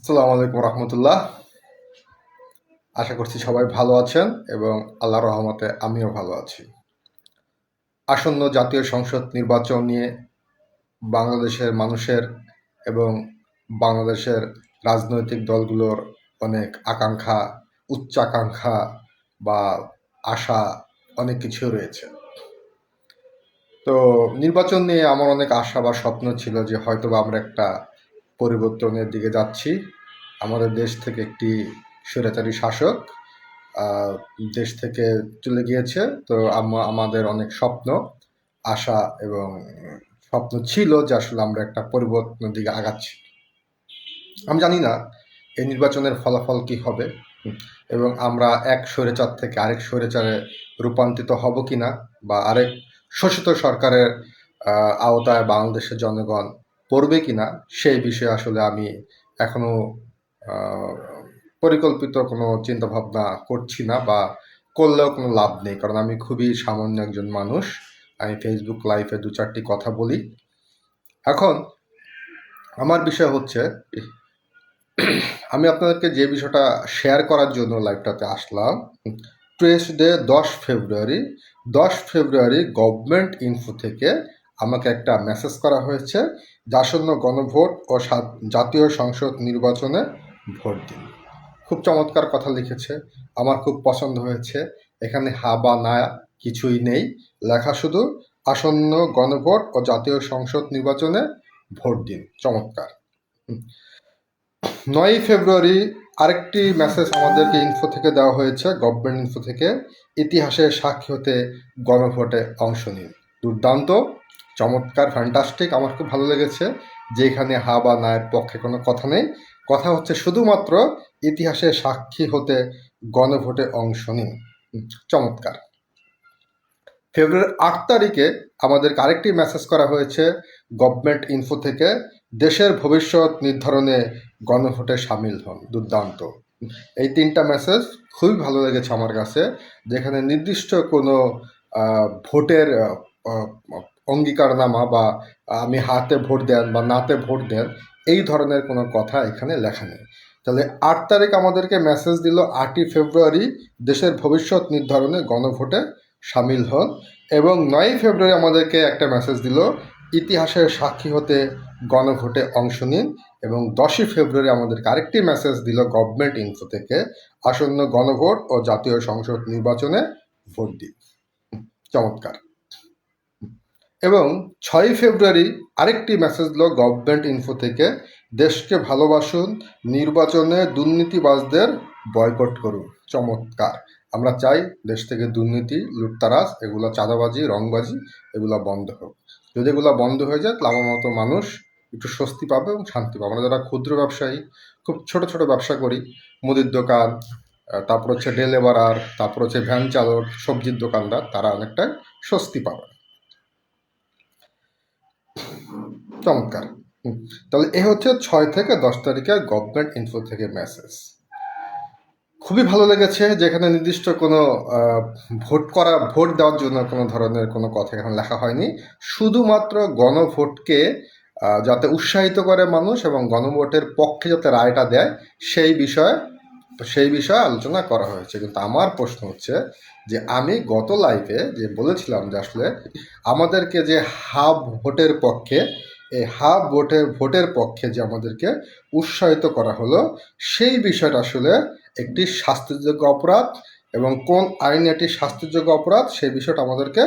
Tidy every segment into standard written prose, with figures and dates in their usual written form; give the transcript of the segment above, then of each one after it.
আসসালামু আলাইকুম রহমতুল্লাহ। আশা করছি সবাই ভালো আছেন এবং আল্লাহর রহমতে আমিও ভালো আছি। আসন্ন জাতীয় সংসদ নির্বাচন নিয়ে বাংলাদেশের মানুষের এবং বাংলাদেশের রাজনৈতিক দলগুলোর অনেক আকাঙ্ক্ষা, উচ্চাকাঙ্ক্ষা বা আশা অনেক কিছু রয়েছে। তো নির্বাচন নিয়ে আমার অনেক আশা বা স্বপ্ন ছিল যে হয়তোবা আমরা একটা পরিবর্তনের দিকে যাচ্ছি। আমাদের দেশ থেকে একটি স্বৈরাচারী শাসক দেশ থেকে চলে গিয়েছে। তো আমাদের অনেক স্বপ্ন, আশা এবং স্বপ্ন ছিল যে আসলে আমরা একটা পরিবর্তনের দিকে আগাচ্ছি। আমি জানি না এই নির্বাচনের ফলাফল কি হবে এবং আমরা এক স্বৈরাচার থেকে আরেক স্বৈরাচারে রূপান্তরিত হব কিনা বা আরেক শোষিত সরকারের আওতায় বাংলাদেশের জনগণ পড়বে কিনা সেই বিষয়ে আসলে আমি এখনো পরিকল্পিত কোনো চিন্তাভাবনা করছি না বা করলেও কোনো লাভ নেই, কারণ আমি খুবই সামান্য একজন মানুষ। আমি ফেসবুক লাইভে 2-4টি কথা বলি। এখন আমার বিষয় হচ্ছে, আমি আপনাদেরকে যে বিষয়টা শেয়ার করার জন্য লাইভটাতে আসলাম, টুয়েসডে 10 ফেব্রুয়ারি গভর্নমেন্ট ইনফো থেকে আমাকে একটা মেসেজ করা হয়েছে যে আসন্ন গণভোট ও জাতীয় সংসদ নির্বাচনে ভোট দিন। খুব চমৎকার কথা লিখেছে, আমার খুব পছন্দ হয়েছে। এখানে হা বা না কিছুই নেই, লেখা শুধু আসন্ন গণভোট ও জাতীয় সংসদ নির্বাচনে ভোট দিন। চমৎকার। 9 ফেব্রুয়ারি আরেকটি মেসেজ আমাদেরকে ইনফো থেকে দেওয়া হয়েছে, গভর্নমেন্ট ইনফো থেকে, ইতিহাসের সাক্ষী হতে গণভোটে অংশ নিন। দুর্দান্ত, চমৎকার, ফ্যান্টাস্টিক। আমার খুব ভালো লেগেছে যে এখানে হা বা নায়ের পক্ষে কোনো কথা নেই, কথা হচ্ছে শুধুমাত্র ইতিহাসের সাক্ষী হতে গণভোটে অংশ নিন। চমৎকার। ফেব্রুয়ারি 8 তারিখে আমাদেরকে আরেকটি মেসেজ করা হয়েছে গভর্নমেন্ট ইনফো থেকে, দেশের ভবিষ্যৎ নির্ধারণে গণভোটে সামিল হন। দুর্দান্ত। এই 3টা মেসেজ খুবই ভালো লেগেছে আমার কাছে, যেখানে নির্দিষ্ট কোনো ভোটের অঙ্গীকারনামা বা আমি হাতে ভোট দেন বা নাতে ভোট দেন এই ধরনের কোনো কথা এখানে লেখা নেই। তাহলে 8 তারিখ আমাদেরকে মেসেজ দিল 8ই ফেব্রুয়ারি দেশের ভবিষ্যৎ নির্ধারণে গণভোটে সামিল হন, এবং 9 ফেব্রুয়ারি আমাদেরকে একটা মেসেজ দিল ইতিহাসের সাক্ষী হতে গণভোটে অংশ নিন, এবং 10ই ফেব্রুয়ারি আমাদেরকে আরেকটি মেসেজ দিল গভর্নমেন্ট ইনফো থেকে, আসন্ন গণভোট ও জাতীয় সংসদ নির্বাচনে ভোট দিন। চমৎকার। এবং 6ই ফেব্রুয়ারি আরেকটি মেসেজ দিল গভর্নমেন্ট ইনফো থেকে, দেশকে ভালোবাসুন, নির্বাচনে দুর্নীতিবাজদের বয়কট করুন। চমৎকার। আমরা চাই দেশ থেকে দুর্নীতি, লুটতারাজ, এগুলো চাঁদাবাজি, রংবাজি, এগুলো বন্ধ হোক। যদি এগুলো বন্ধ হয়ে যায় তাহলে আমার মতো মানুষ একটু স্বস্তি পাবে এবং শান্তি পাবে। আমরা যারা ক্ষুদ্র ব্যবসায়ী, খুব ছোট ছোট ব্যবসা করি, মুদির দোকান, তারপর হচ্ছে ডেলিভারার, তারপর হচ্ছে ভ্যান চালক, সবজির দোকানদার, তারা অনেকটাই স্বস্তি পাবে। চমৎকার। তাহলে এ হচ্ছে 6 থেকে 10 তারিখে গভর্নমেন্ট ইনফো থেকে মেসেজ। খুবই ভালো লেগেছে, যেখানে নির্দিষ্ট কোনো ভোট দেওয়ার জন্য কোনো ধরনের কোনো কথা এখানে লেখা হয়নি। শুধুমাত্র গণভোটকে যাতে উৎসাহিত করে মানুষ এবং গণভোটের পক্ষে যাতে রায়টা দেয় সেই বিষয়ে আলোচনা করা হয়েছে। কিন্তু আমার প্রশ্ন হচ্ছে যে আমি গত লাইভে যে বলেছিলাম যে আসলে আমাদেরকে যে হাফ ভোটের পক্ষে, এই হাফ ভোটের পক্ষে যে আমাদেরকে উৎসাহিত করা হলো, সেই বিষয়টা আসলে একটি শাস্তিযোগ্য অপরাধ, এবং কোন আইনে এটি শাস্তিযোগ্য অপরাধ সেই বিষয়টা আমাদেরকে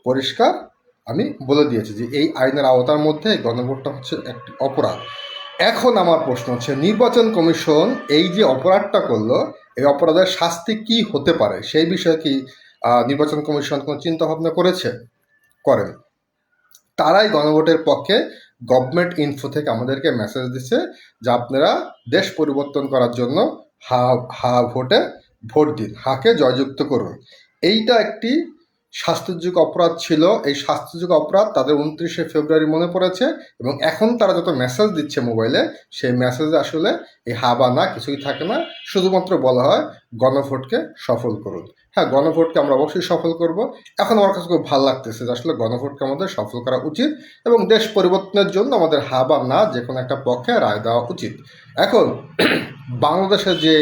পরিষ্কার আমি বলে দিয়েছি যে এই আইনের আওতার মধ্যে গণভোটটা হচ্ছে একটি অপরাধ। এখন আমার প্রশ্ন হচ্ছে, নির্বাচন কমিশন এই যে অপরাধটা করলো, এই অপরাধের শাস্তি কি হতে পারে সেই বিষয়ে কি নির্বাচন কমিশন কোনো চিন্তা ভাবনা করেন? তারাই গণভোটের পক্ষে গভর্নমেন্ট ইনফো থেকে আমাদেরকে মেসেজ দিচ্ছে যে আপনারা দেশ পরিবর্তন করার জন্য হা ভোটে ভোট দিন, হাকে জয়যুক্ত করুন। এইটা একটি শাস্তিযোগ্য অপরাধ ছিল, এই শাস্তিযোগ্য অপরাধ তাদের 29শে ফেব্রুয়ারি মনে পড়েছে, এবং এখন তারা যত মেসেজ দিচ্ছে মোবাইলে, সেই মেসেজে আসলে এই হা বা না কিছুই থাকে না, শুধুমাত্র বলা হয় গণভোটকে সফল করুন। হ্যাঁ, গণভোটকে আমরা অবশ্যই সফল করব। এখন আমার কাছে খুব ভালো লাগতেছে যে আসলে গণভোটকে আমাদের সফল করা উচিত, এবং দেশ পরিবর্তনের জন্য আমাদের হা বা না যে কোনো একটা পক্ষে রায় দেওয়া উচিত। এখন বাংলাদেশের যে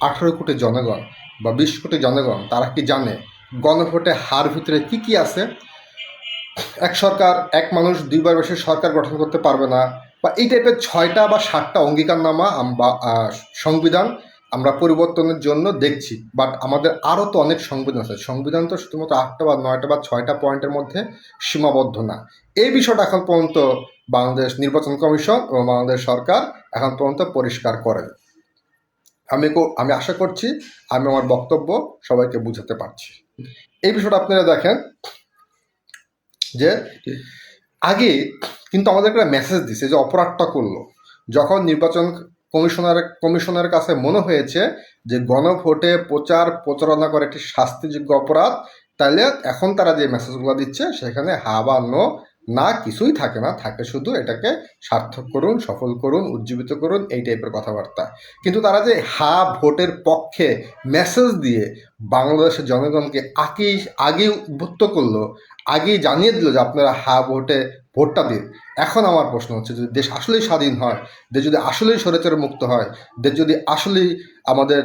18 কোটি জনগণ বা 20 কোটি জনগণ, তারা কি জানে গণভোটে হার ভিতরে কি কি আছে? এক সরকার, এক মানুষ দুইবার বেশি সরকার গঠন করতে পারবে না, বা এই টাইপের 6টা বা 7টা অঙ্গীকারনামা বা সংবিধান আমরা পরিবর্তনের জন্য দেখছি। বাট আমাদের আরও তো অনেক সংবিধান আছে। সংবিধান তো শুধুমাত্র 8টা বা 9টা বা 6টা পয়েন্টের মধ্যে সীমাবদ্ধ না। এই বিষয়টা এখন পর্যন্ত বাংলাদেশ নির্বাচন কমিশন এবং বাংলাদেশ সরকার এখন পর্যন্ত পরিষ্কার করেন। আমি আশা করছি আমি আমার বক্তব্য সবাইকে বুঝাতে পারছি। এই বিষয়টা আপনারা দেখেন যে আগে কিন্তু আমাদের একটা মেসেজ দিছে যে অপরাধটা করলো যখন নির্বাচন কমিশনের কাছে মনে হয়েছে যে গণভোটে প্রচারণা করে একটি শাস্তিযোগ্য অপরাধ, তাহলে এখন তারা যে মেসেজগুলো দিচ্ছে সেখানে হা বা নো না কিছুই থাকে না, থাকে শুধু এটাকে সার্থক করুন, সফল করুন, উজ্জীবিত করুন, এই টাইপের কথাবার্তা। কিন্তু তারা যে হা ভোটের পক্ষে মেসেজ দিয়ে বাংলাদেশের জনগণকে আগেই উদ্বুদ্ধ করলো, আগেই জানিয়ে দিল যে আপনারা হা ভোটটা দিন। এখন আমার প্রশ্ন হচ্ছে, যদি দেশ আসলেই স্বাধীন হয়, দেশ যদি আসলেই স্বৈরাচার মুক্ত হয়, দেশ যদি আসলেই আমাদের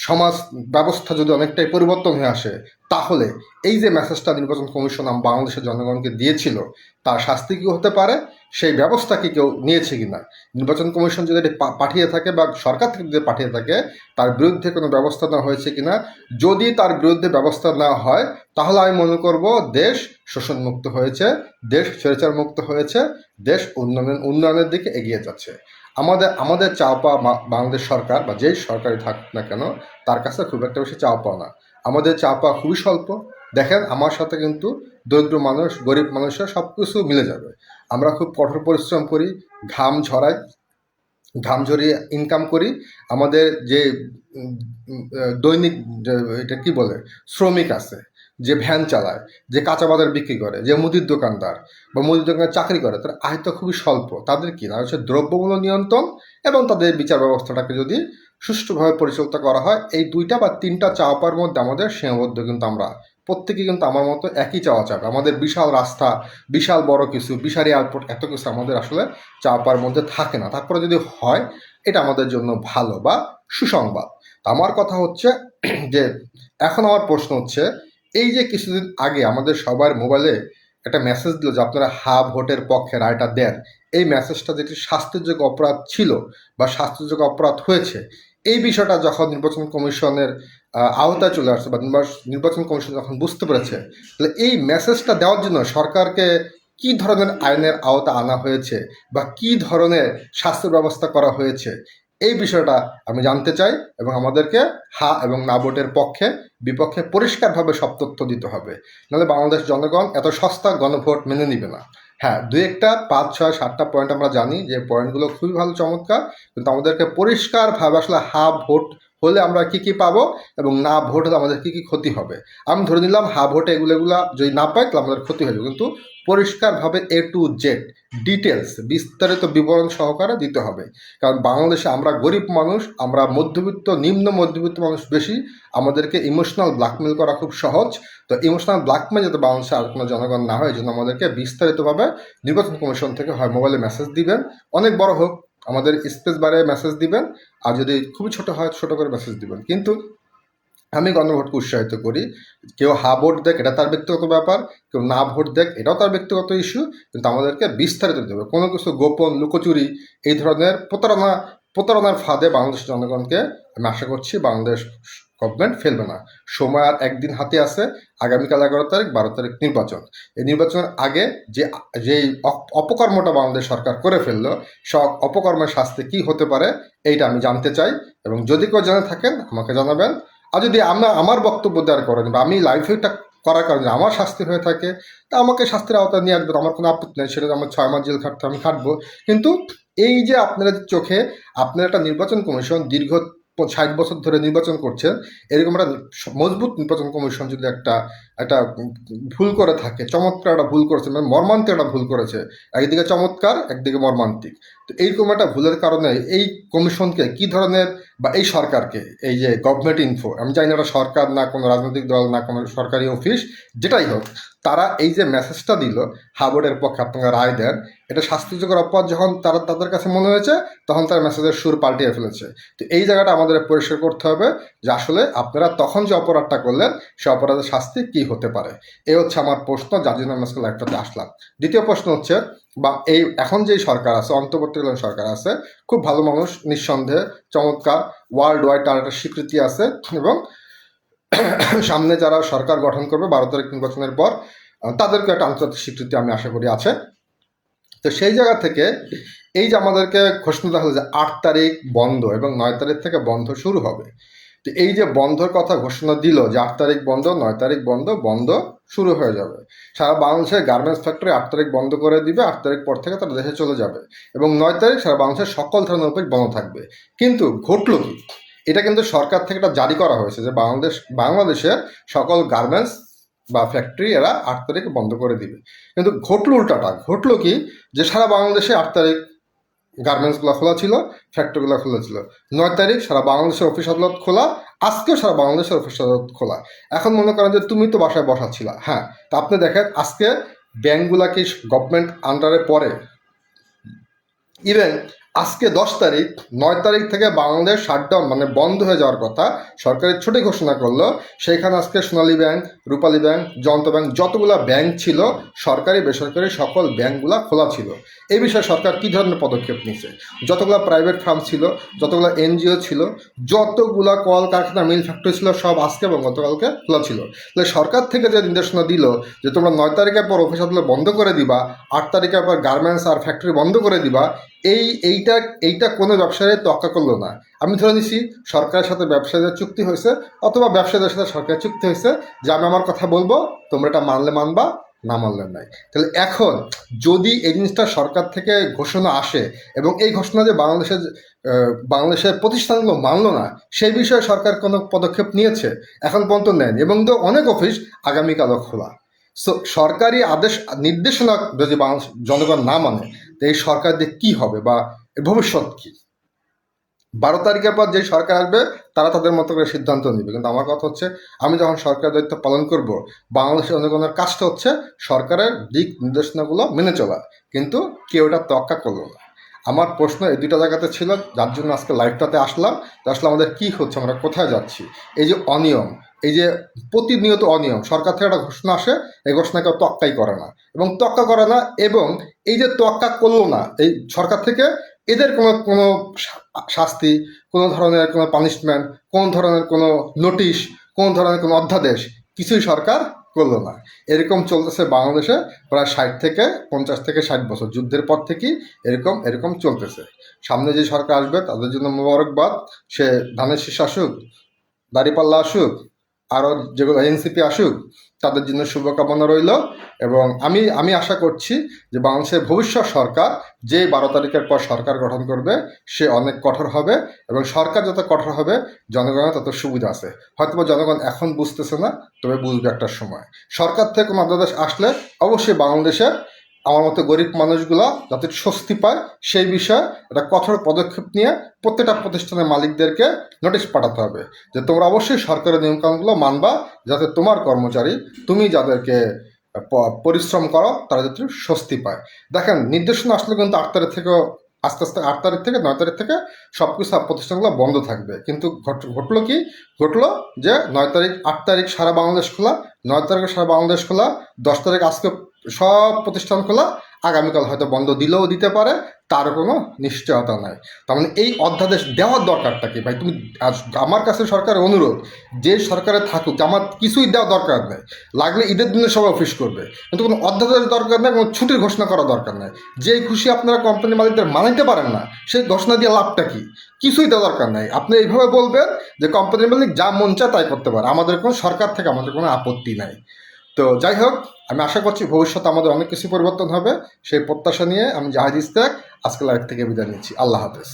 সমাজ ব্যবস্থা যদি অনেকটাই পরিবর্তন হয়ে আসে, তাহলে এই যে মেসেজটা নির্বাচন কমিশন বাংলাদেশের জনগণকে দিয়েছিল, তার শাস্তি কি হতে পারে? সেই ব্যবস্থা কি কেউ নিয়েছে কিনা? নির্বাচন কমিশন যদি এটি পাঠিয়ে থাকে বা সরকার থেকে যদি পাঠিয়ে থাকে, তার বিরুদ্ধে কোনো ব্যবস্থা নেওয়া হয়েছে কিনা? যদি তার বিরুদ্ধে ব্যবস্থা নেওয়া হয়, তাহলে আমি মনে করব দেশ শোষণমুক্ত হয়েছে, দেশ স্বৈরাচার মুক্ত হয়েছে, দেশ উন্নয়নের দিকে এগিয়ে যাচ্ছে। আমাদের চাওয়া পাওয়া বাংলাদেশ সরকার বা যেই সরকারই থাকুক না কেন, তার কাছে খুব একটা বেশি চাওয়া পাওয়া না। আমাদের চাওয়া পাওয়া খুবই স্বল্প। দেখেন, আমার সাথে কিন্তু দরিদ্র মানুষ, গরিব মানুষরা সব কিছু মিলে যাবে। আমরা খুব কঠোর পরিশ্রম করি, ঘাম ঝরিয়ে ইনকাম করি। আমাদের যে দৈনিক এটা কি বলে শ্রমিক আছে, যে ভ্যান চালায়, যে কাঁচা বাজার বিক্রি করে, যে মুদির দোকানদার বা মুদির দোকানে চাকরি করে, তার আয় তো খুবই স্বল্প। তাদের কি না হচ্ছে দ্রব্যমূল্য নিয়ন্ত্রণ এবং তাদের বিচার ব্যবস্থাটাকে যদি সুষ্ঠুভাবে পরিচালিত করা হয়, এই 2টা বা 3টা চাওয়ার মধ্যে আমাদের সীমাবদ্ধ। কিন্তু আমরা প্রত্যেকে কিন্তু আমার মতো একই চাওয়া চাবে। আমাদের বিশাল রাস্তা, বিশাল বড় কিছু, বিশাল এয়ারপোর্ট, এত কিছু আমাদের আসলে চাওয়ার মধ্যে থাকে না। তারপরে যদি হয়, এটা আমাদের জন্য ভালো বা সুসংবাদ। আমার কথা হচ্ছে যে এখন আমার প্রশ্ন হচ্ছে, এই যে কিছুদিন আগে আমাদের সবার মোবাইলে একটা মেসেজ দিল যে আপনারা হা ভোটের পক্ষে রায়টা দেন, এই মেসেজটা যেটি শাস্তিযোগ্য অপরাধ ছিল বা শাস্তিযোগ্য অপরাধ হয়েছে, এই বিষয়টা যখন নির্বাচন কমিশনের আওতায় চলে আসছে বা নির্বাচন কমিশন যখন বুঝতে পেরেছে, তাহলে এই মেসেজটা দেওয়ার জন্য সরকারকে কি ধরনের আইনের আওতা আনা হয়েছে বা কি ধরনের শাস্তির ব্যবস্থা করা হয়েছে, এই বিষয়টা আমি জানতে চাই। এবং আমাদেরকে হা এবং না ভোটের পক্ষে বিপক্ষে পরিষ্কারভাবে সব তথ্য দিতে হবে, নাহলে বাংলাদেশ জনগণ এত সস্তা গণভোট মেনে নিবে না। হ্যাঁ, 2-1টা 5, 6, 7টা পয়েন্ট আমরা জানি যে পয়েন্টগুলো খুবই ভালো, চমৎকার, কিন্তু আমাদেরকে পরিষ্কারভাবে আসলে হা ভোট হলে আমরা কি কি পাবো এবং না ভোট হলে আমাদের কি কি ক্ষতি হবে। আমি ধরে নিলাম হা ভোটে এগুলা যদি না পাই তাহলে আমাদের ক্ষতি হয়ে যাবে, কিন্তু পরিষ্কারভাবে A to Z ডিটেলস বিস্তারিত বিবরণ সহকারে দিতে হবে। কারণ বাংলাদেশে আমরা গরিব মানুষ, আমরা মধ্যবিত্ত, নিম্ন মধ্যবিত্ত মানুষ বেশি, আমাদেরকে ইমোশনাল ব্ল্যাকমেল করা খুব সহজ। তো ইমোশনাল ব্ল্যাকমেল যাতে বাংলাদেশে আর কোনো জনগণ না হয়, এই জন্য আমাদেরকে বিস্তারিতভাবে নির্বাচন কমিশন থেকে হয় মোবাইলে মেসেজ দিবেন, অনেক বড় হোক, আমাদের স্পেস বারে মেসেজ দিবেন, আর যদি খুবই ছোট হয় ছোট করে মেসেজ দিবেন। কিন্তু আমি গণভোটকে উৎসাহিত করি। কেউ হা ভোট দেখ, এটা তার ব্যক্তিগত ব্যাপার, কেউ না ভোট দেখ, এটাও তার ব্যক্তিগত ইস্যু, কিন্তু আমাদেরকে বিস্তারিত দিতে হবে। কোনো কিছু গোপন লুকোচুরি, এই ধরনের প্রতারণার ফাঁদে বাংলাদেশ জনগণকে আমি আশা করছি বাংলাদেশ গভর্নমেন্ট ফেলবে না। সময় আর একদিন হাতে আছে, আগামীকাল 11 তারিখ 12 তারিখ নির্বাচন। এই নির্বাচনের আগে যেই অপকর্মটা বাংলাদেশ সরকার করে ফেললো, সব অপকর্মের শাস্তি কি হতে পারে এইটা আমি জানতে চাই, এবং যদি কেউ জেনে থাকেন আমাকে জানাবেন। আর যদি আমার বক্তব্য দেওয়ার কারণে বা আমি লাইফটা করার কারণে আমার শাস্তি হয়ে থাকে, তা আমাকে শাস্তির আওতায় নিয়ে আসবে, আমার কোনো আপত্তি নেই। সেটা আমার 6 মাস জেল খাটতে আমি খাটবো। কিন্তু এই যে আপনারা চোখে আপনারা একটা নির্বাচন কমিশন দীর্ঘ 60 বছর ধরে নির্বাচন করছেন, এরকম একটা মজবুত নির্বাচন কমিশন যদি একটা একটা ভুল করে থাকে, চমৎকার একটা ভুল করেছে, মানে মর্মান্তিক একটা ভুল করেছে, একদিকে চমৎকার একদিকে মর্মান্তিক। তো এইরকম একটা ভুলের কারণে এই কমিশনকে কি ধরনের, বা এই সরকারকে, এই যে গভর্নমেন্ট ইনফো, আমি জানি না এটা সরকার না কোনো রাজনৈতিক দল না কোনো সরকারি অফিস, যেটাই হোক, তারা এই যে মেসেজটা দিল হাবোর্ডের পক্ষে আপনারা রায় দেন, এটা শাস্তিযোগ্য অপরাধ যখন তাদের কাছে মনে হয়েছে, তখন তার মেসেজের সুর পাল্টিয়ে ফেলেছে। তো এই জায়গাটা আমাদের পরিষ্কার করতে হবে যে আসলে আপনারা তখন যে অপরাধটা করলেন সে অপরাধের শাস্তি কি হতে পারে। এই হচ্ছে আমার প্রশ্ন, যার জন্য আমি আজকে লাইভটাতে আসলাম। দ্বিতীয় প্রশ্ন হচ্ছে, বা এই এখন যেই সরকার আছে, অন্তর্বর্তীকালীন সরকার আছে, খুব ভালো মানুষ, নিঃসন্দেহে চমৎকার, ওয়ার্ল্ড ওয়াইড তার একটা স্বীকৃতি আছে, এবং সামনে যারা সরকার গঠন করবে 12 তারিখ নির্বাচনের পর, তাদেরকে একটা আন্তর্জাতিক স্বীকৃতি আমি আশা করি আছে। তো সেই জায়গা থেকে এই যে আমাদেরকে ঘোষণা দেওয়া হলো যে 8 তারিখ বন্ধ এবং 9 তারিখ থেকে বন্ধ শুরু হবে। তো এই যে বন্ধর কথা ঘোষণা দিল যে 8 তারিখ বন্ধ, 9 তারিখ বন্ধ, বন্ধ শুরু হয়ে যাবে। সারা বাংলাদেশের গার্মেন্টস ফ্যাক্টরি 8 তারিখ বন্ধ করে দিবে, 8 তারিখ পর থেকে তারা দেশে চলে যাবে, এবং 9 তারিখ সারা বাংলাদেশের সকল ধরনের অফিস বন্ধ থাকবে। কিন্তু ঘটলো কি, এটা কিন্তু সরকার থেকে এটা জারি করা হয়েছে যে বাংলাদেশের সকল গার্মেন্টস বা ফ্যাক্টরি এরা 8 তারিখে বন্ধ করে দিবে। কিন্তু ঘটলো উল্টাটা, ঘটলো কি, যে সারা বাংলাদেশে 8 তারিখ গার্মেন্টসগুলো খোলা ছিল, ফ্যাক্টরিগুলো খোলা ছিল, 9 তারিখ সারা বাংলাদেশের অফিস আদালত খোলা, আজকেও সারা বাংলাদেশের অফিস আদালত খোলা। এখন মনে করেন যে তুমি তো বাসায় বসা ছিল, হ্যাঁ, তা আপনি দেখেন আজকে ব্যাংকগুলা কি গভর্নমেন্ট আন্ডারে পড়ে? ইভেন আজকে 10 তারিখ, 9 তারিখ থেকে বাংলাদেশ শাটডাউন মানে বন্ধ হয়ে যাওয়ার কথা সরকারের ছুটি ঘোষণা করলো, সেইখানে আজকে সোনালী ব্যাংক, রূপালী ব্যাংক, জনতা ব্যাংক, যতগুলা ব্যাংক ছিল সরকারি বেসরকারি সকল ব্যাংকগুলা খোলা ছিল। এই বিষয়ে সরকার কী ধরনের পদক্ষেপ নিয়েছে? যতগুলা প্রাইভেট ফার্ম ছিল, যতগুলা এনজিও ছিল, যতগুলা কল কারখানা মিল ফ্যাক্টরি ছিল, সব আজকে এবং গতকালকে খোলা ছিল। তাহলে সরকার থেকে যে নির্দেশনা দিল যে তোমরা 9 তারিখের পর অফিস আদালত বন্ধ করে দিবা, 8 তারিখের পর গার্মেন্টস আর ফ্যাক্টরি বন্ধ করে দিবা, এইটা কোনো ব্যবসায়ী তোয়াক্কা করলো না। আমি ধরে নিছি সরকারের সাথে ব্যবসায়ীদের চুক্তি হয়েছে, অথবা ব্যবসায়ীদের সাথে সরকারের চুক্তি হয়েছে যে আমি আমার কথা বলবো, তোমরা এটা মানলে মানবা, না মানলে নাই। তাহলে এখন যদি এই জিনিসটা সরকার থেকে ঘোষণা আসে, এবং এই ঘোষণা যে বাংলাদেশের প্রতিষ্ঠানগুলো মানলো না, সেই বিষয়ে সরকার কোনো পদক্ষেপ নিয়েছে এখন পর্যন্ত নেয়নি, এবং তো অনেক অফিস আগামীকালও খোলা। সো সরকারি আদেশ নির্দেশনা যদি জনগণ না মানে, তো এই সরকার দিয়ে কী হবে, বা ভবিষ্যৎ কী? 12 তারিখের পর যে সরকার আসবে তারা তাদের মতো করে সিদ্ধান্ত নেবে। কিন্তু আমার কথা হচ্ছে, আমি যখন সরকারের দায়িত্ব পালন করব, বাংলাদেশের জনগণের কাজটা হচ্ছে সরকারের দিক নির্দেশনাগুলো মেনে চলা, কিন্তু কেউ এটা তোয়াক্কা করলো না। আমার প্রশ্ন এই দুইটা জায়গাতে ছিল, যার জন্য আজকে লাইভটাতে আসলাম। তো আসলে আমাদের কী হচ্ছে, আমরা কোথায় যাচ্ছি? এই যে অনিয়ম, এই যে প্রতিনিয়ত অনিয়ম, সরকার থেকে একটা ঘোষণা আসে, এই ঘোষণা কেউ তোয়াক্কাই করে না, এবং তোয়াক্কা করে না, এবং এই যে তোয়াক্কা করলো না এই সরকার থেকে, এদের কোনো কোনো শাস্তি, কোনো ধরনের কোনো পানিশমেন্ট, কোন ধরনের কোনো নোটিশ, কোন ধরনের কোনো অধ্যাদেশ কিছুই সরকার করলো না। এরকম চলতেছে বাংলাদেশে প্রায় 50 থেকে 60 বছর, যুদ্ধের পর থেকেই এরকম চলতেছে। সামনে যে সরকার আসবে তাদের জন্য মোবারকবাদ, সে ধানের শীষ আসুক, দাঁড়িপাল্লা আসুক, আরও যেগুলো এনসিপি আসুক, তাদের জন্য শুভকামনা রইল। এবং আমি আশা করছি যে বাংলাদেশের ভবিষ্যৎ সরকার যে 12 তারিখের পর সরকার গঠন করবে সে অনেক কঠোর হবে, এবং সরকার যত কঠোর হবে জনগণের তত সুবিধা আছে। হয়তো জনগণ এখন বুঝতেছে না, তবে বুঝবে একটা সময়। সরকার থেকে কোনো অধ্যাদেশ আসলে অবশ্যই বাংলাদেশের আমার মতো গরিব মানুষগুলা যাতে স্বস্তি পায়, সেই বিষয়ে একটা কঠোর পদক্ষেপ নিয়ে প্রত্যেকটা প্রতিষ্ঠানের মালিকদেরকে নোটিশ পাঠাতে হবে যে তোমরা অবশ্যই সরকারের নিয়মকানুনগুলো মানবা, যাতে তোমার কর্মচারী, তুমি যাদেরকে পরিশ্রম করো, তারা যাতে স্বস্তি পায়। দেখেন, নির্দেশনা আসলে কিন্তু 8 তারিখ থেকেও আস্তে আস্তে 8 তারিখ থেকে 9 তারিখ থেকে সব কিছু প্রতিষ্ঠানগুলো বন্ধ থাকবে। কিন্তু ঘটলো কি, ঘটলো যে 9 তারিখ 8 তারিখ সারা বাংলাদেশ খোলা, 9 তারিখে সারা বাংলাদেশ খোলা, 10 তারিখ আজকে সব প্রতিষ্ঠান খোলা, আগামীকাল হয়তো বন্ধ দিলেও দিতে পারে, তার কোনো নিশ্চয়তা নাই। তার মানে এই অধ্যাদেশ দেওয়ার দরকারটা কি ভাই? তুমি, আমার কাছে সরকারের অনুরোধ, যে সরকারে থাকুক, আমার কিছুই দেওয়ার দরকার নেই, লাগলে ঈদের দিনে সবাই অফিস করবে, কিন্তু কোনো অধ্যাদেশ দরকার নেই, কোনো ছুটির ঘোষণা করা দরকার নেই। যে খুশি আপনারা কোম্পানি মালিকদের মানাইতে পারেন না, সেই ঘোষণা দিয়ে লাভটা কি? কিছুই দেওয়া দরকার নেই। আপনি এইভাবে বলবেন যে কোম্পানির মালিক যা মন চায় তাই করতে পারে, আমাদের কোনো সরকার থেকে আমাদের কোনো আপত্তি নাই। তো যাই হোক, আমি আশা করছি ভবিষ্যতে আমাদের অনেক কিছু পরিবর্তন হবে। সেই প্রত্যাশা নিয়ে আমি জাহিদ ইস্তাক আজকে লাইভ থেকে বিদায় নিচ্ছি। আল্লাহ হাফেজ।